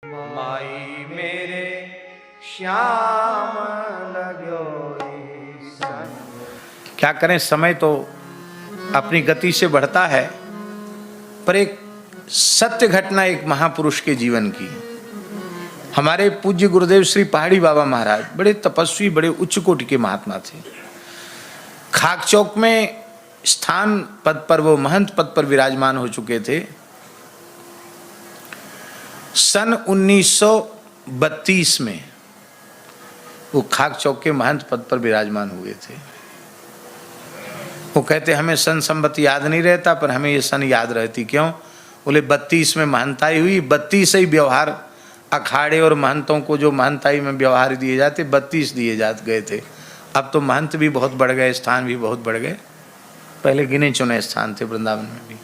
माई मेरे श्याम लगो संग। क्या करें, समय तो अपनी गति से बढ़ता है, पर एक सत्य घटना एक महापुरुष के जीवन की। हमारे पूज्य गुरुदेव श्री पहाड़ी बाबा महाराज बड़े तपस्वी, बड़े उच्च कोटि के महात्मा थे। खाक चौक में स्थान पद पर, वो महंत पद पर विराजमान हो चुके थे। सन 1932 में वो खाक चौक के महंत पद पर विराजमान हुए थे। वो कहते हमें सन संबत याद नहीं रहता, पर हमें ये सन याद रहती। क्यों? बोले 32 में महंताई हुई, 32 ही व्यवहार अखाड़े और महंतों को जो महंताई में व्यवहार दिए जाते 32 दिए जाते गए थे। अब तो महंत भी बहुत बढ़ गए, स्थान भी बहुत बढ़ गए। पहले गिने चुने स्थान थे वृंदावन में भी।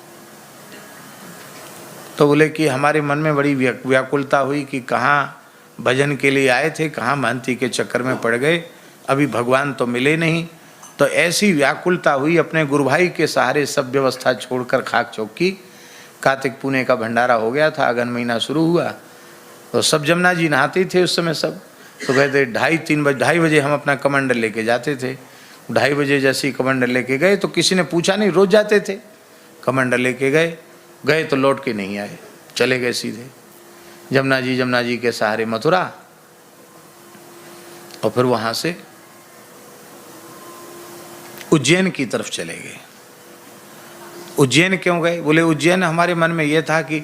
तो बोले कि हमारे मन में बड़ी व्याकुलता हुई कि कहाँ भजन के लिए आए थे, कहाँ महंती के चक्कर में पड़ गए, अभी भगवान तो मिले नहीं। तो ऐसी व्याकुलता हुई, अपने गुरु भाई के सहारे सब व्यवस्था छोड़कर खाक चौक की। कार्तिक पुणे का भंडारा हो गया था, अगन महीना शुरू हुआ, तो सब जमुना जी नहाते थे उस समय सब। तो कहते 2:30 बजे हम अपना कमंडल लेके जाते थे। 2:30 बजे जैसे ही कमंडल लेके गए तो किसी ने पूछा नहीं, रोज जाते थे। कमंडल लेके गए तो लौट के नहीं आए, चले गए सीधे जमुना जी के सहारे मथुरा, और फिर वहां से उज्जैन की तरफ चले गए। उज्जैन क्यों गए? बोले उज्जैन हमारे मन में यह था कि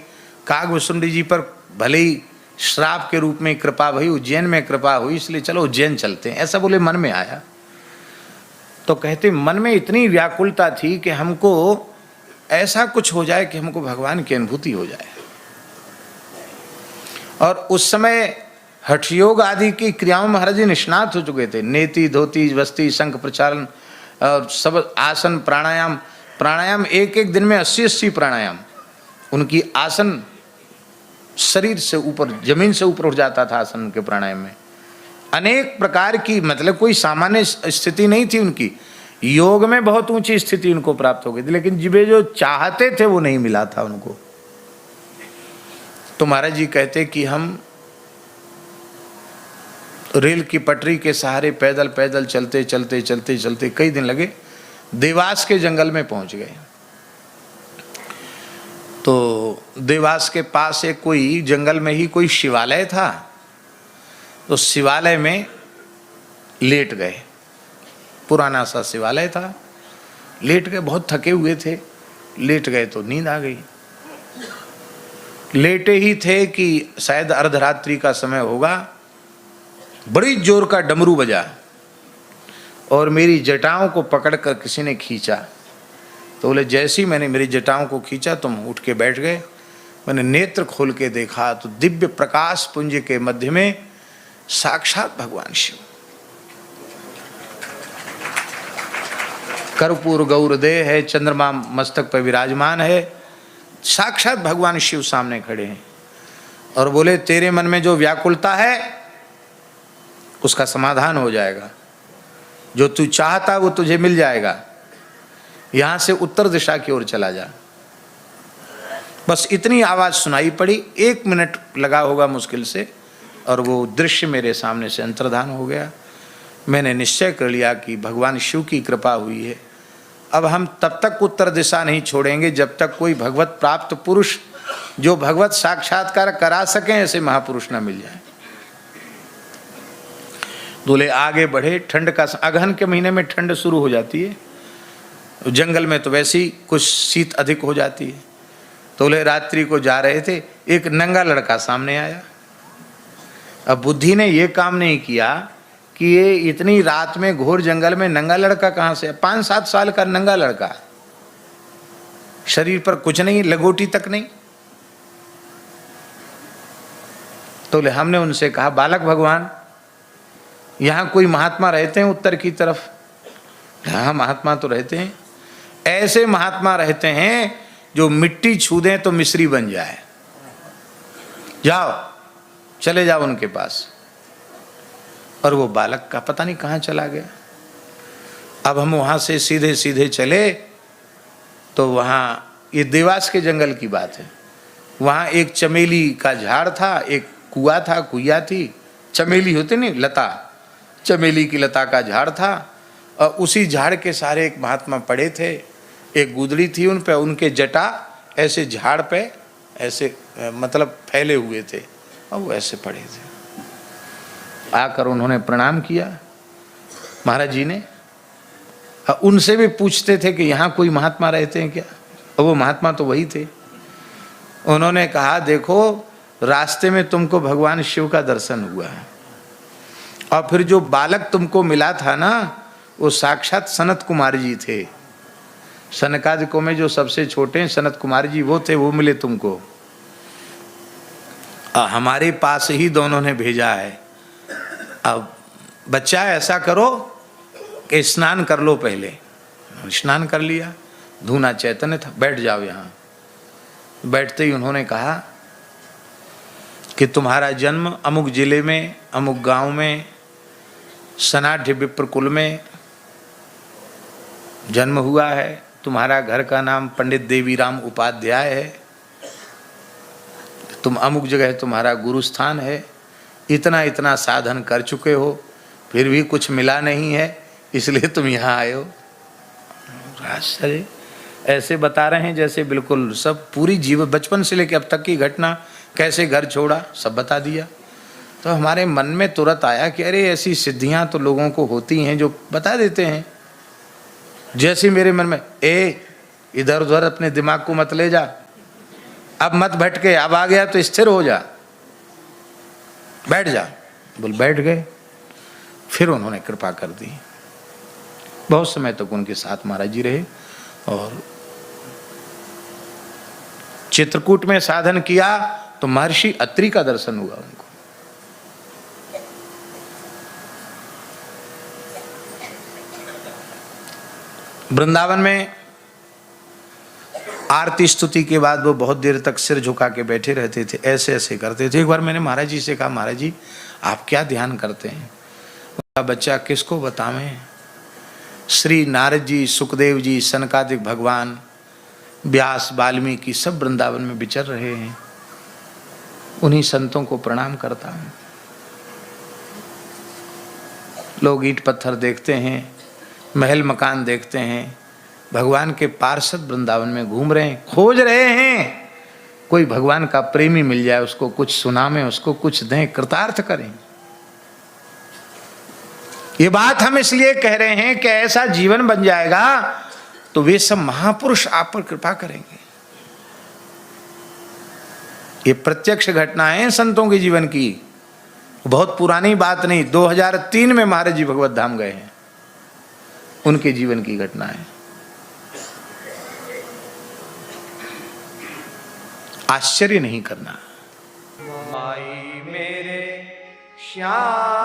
कागभूषुंडी जी पर भले ही श्राप के रूप में कृपा भई, उज्जैन में कृपा हुई, इसलिए चलो उज्जैन चलते हैं, ऐसा बोले मन में आया। तो कहते मन में इतनी व्याकुलता थी कि हमको ऐसा कुछ हो जाए कि हमको भगवान की अनुभूति हो जाए। और उस समय हठयोग आदि की क्रियाओं में महाराज जी निष्णात हो चुके थे। नेति, धोती, वस्ती, शंख प्रचालन और सब आसन, प्राणायाम एक दिन में 80 प्राणायाम। उनकी आसन शरीर से ऊपर, जमीन से ऊपर उठ जाता था आसन के प्राणायाम में। अनेक प्रकार की, मतलब कोई सामान्य स्थिति नहीं थी उनकी। योग में बहुत ऊंची स्थिति उनको प्राप्त हो गई थी, लेकिन जिसे जो चाहते थे वो नहीं मिला था उनको। तो महाराज जी कहते कि हम रेल की पटरी के सहारे पैदल पैदल चलते कई दिन लगे, देवास के जंगल में पहुंच गए। तो देवास के पास एक कोई जंगल में ही कोई शिवालय था। तो शिवालय में लेट गए, पुराना सा शिवालय था। लेट गए, बहुत थके हुए थे, लेट गए तो नींद आ गई। लेटे ही थे कि शायद अर्धरात्रि का समय होगा, बड़ी जोर का डमरू बजा और मेरी जटाओं को पकड़कर किसी ने खींचा। तो बोले जैसे ही मैंने मेरी जटाओं को खींचा तो हम उठ के बैठ गए। मैंने नेत्र खोल के देखा तो दिव्य प्रकाश पुंज के मध्य में साक्षात भगवान शिव, कर्पूर गौर देह है, चंद्रमा मस्तक पर विराजमान है, साक्षात भगवान शिव सामने खड़े हैं। और बोले तेरे मन में जो व्याकुलता है उसका समाधान हो जाएगा, जो तू चाहता वो तुझे मिल जाएगा, यहां से उत्तर दिशा की ओर चला जा। बस इतनी आवाज सुनाई पड़ी, 1 मिनट लगा होगा मुश्किल से, और वो दृश्य मेरे सामने से अंतर्धान हो गया। मैंने निश्चय कर लिया कि भगवान शिव की कृपा हुई है। अब हम तब तक उत्तर दिशा नहीं छोड़ेंगे जब तक कोई भगवत प्राप्त पुरुष जो भगवत साक्षात्कार करा सके ऐसे महापुरुष न मिल जाए। दूल्हे आगे बढ़े। ठंड का, अगहन के महीने में ठंड शुरू हो जाती है, जंगल में तो वैसे ही कुछ शीत अधिक हो जाती है। तो बोले रात्रि को जा रहे थे, एक नंगा लड़का सामने आया। अब बुद्धि ने ये काम नहीं किया कि ये इतनी रात में घोर जंगल में नंगा लड़का कहाँ से? 5-7 साल का नंगा लड़का, शरीर पर कुछ नहीं, लंगोटी तक नहीं। तो हमने उनसे कहा बालक भगवान, यहाँ कोई महात्मा रहते हैं उत्तर की तरफ? हाँ महात्मा तो रहते हैं। ऐसे महात्मा रहते हैं जो मिट्टी छू दें तो मिश्री बन जाए। जाओ, चले जाओ उनके पास। और वो बालक का पता नहीं कहाँ चला गया। अब हम वहां से सीधे चले तो वहाँ, ये देवास के जंगल की बात है, वहाँ एक चमेली का झाड़ था, एक कुआ था, कुइया थी, चमेली होती नहीं लता, चमेली की लता का झाड़ था, और उसी झाड़ के सारे एक महात्मा पड़े थे, एक गुदड़ी थी उन पे, उनके जटा ऐसे झाड़ पे ऐसे मतलब फैले हुए थे और वो ऐसे पड़े थे। आकर उन्होंने प्रणाम किया महाराज जी ने। उनसे भी पूछते थे कि यहाँ कोई महात्मा रहते हैं क्या, और वो महात्मा तो वही थे। उन्होंने कहा देखो रास्ते में तुमको भगवान शिव का दर्शन हुआ है, और फिर जो बालक तुमको मिला था ना वो साक्षात सनत कुमार जी थे। सनकादिकों में जो सबसे छोटे हैं सनत कुमार जी वो थे, वो मिले तुमको। हमारे पास ही दोनों ने भेजा है। अब बच्चा ऐसा करो कि स्नान कर लो पहले। स्नान कर लिया, धूना चैतन्य था, बैठ जाओ यहाँ। बैठते ही उन्होंने कहा कि तुम्हारा जन्म अमुक जिले में अमुक गांव में सनाढ़ विप्र कुल में जन्म हुआ है, तुम्हारा घर का नाम पंडित देवीराम उपाध्याय है, तुम अमुक जगह तुम्हारा गुरु स्थान है, इतना इतना साधन कर चुके हो फिर भी कुछ मिला नहीं है, इसलिए तुम यहाँ आए हो। आश्चर्य, ऐसे बता रहे हैं जैसे बिल्कुल सब पूरी जीवन बचपन से लेकर अब तक की घटना, कैसे घर छोड़ा सब बता दिया। तो हमारे मन में तुरंत आया कि अरे ऐसी सिद्धियां तो लोगों को होती हैं जो बता देते हैं। जैसे मेरे मन में इधर उधर अपने दिमाग को मत ले जा, अब मत भटके, अब आ गया तो स्थिर हो जा, बैठ जा। बोल बैठ गए। फिर उन्होंने कृपा कर दी। बहुत समय तक उनके साथ महाराज जी रहे और चित्रकूट में साधन किया तो महर्षि अत्रि का दर्शन हुआ उनको। वृंदावन में आरती स्तुति के बाद वो बहुत देर तक सिर झुका के बैठे रहते थे, ऐसे ऐसे करते थे। एक बार मैंने महाराज जी से कहा महाराज जी आप क्या ध्यान करते हैं? बच्चा किसको बतावें, श्री नारद जी, सुखदेव जी, सनकादिक भगवान, व्यास, वाल्मीकि सब वृंदावन में विचर रहे हैं, उन्हीं संतों को प्रणाम करता हूं। लोग ईंट पत्थर देखते हैं, महल मकान देखते हैं, भगवान के पार्षद वृंदावन में घूम रहे हैं, खोज रहे हैं कोई भगवान का प्रेमी मिल जाए, उसको कुछ सुनावें, उसको कुछ दें, कृतार्थ करें। ये बात हम इसलिए कह रहे हैं कि ऐसा जीवन बन जाएगा तो वे सब महापुरुष आप पर कृपा करेंगे। ये प्रत्यक्ष घटनाएं संतों के जीवन की, बहुत पुरानी बात नहीं, 2003 में महाराज जी भगवत धाम गए हैं, उनके जीवन की घटनाएं। आश्चर्य नहीं करना। माई मेरे श्याम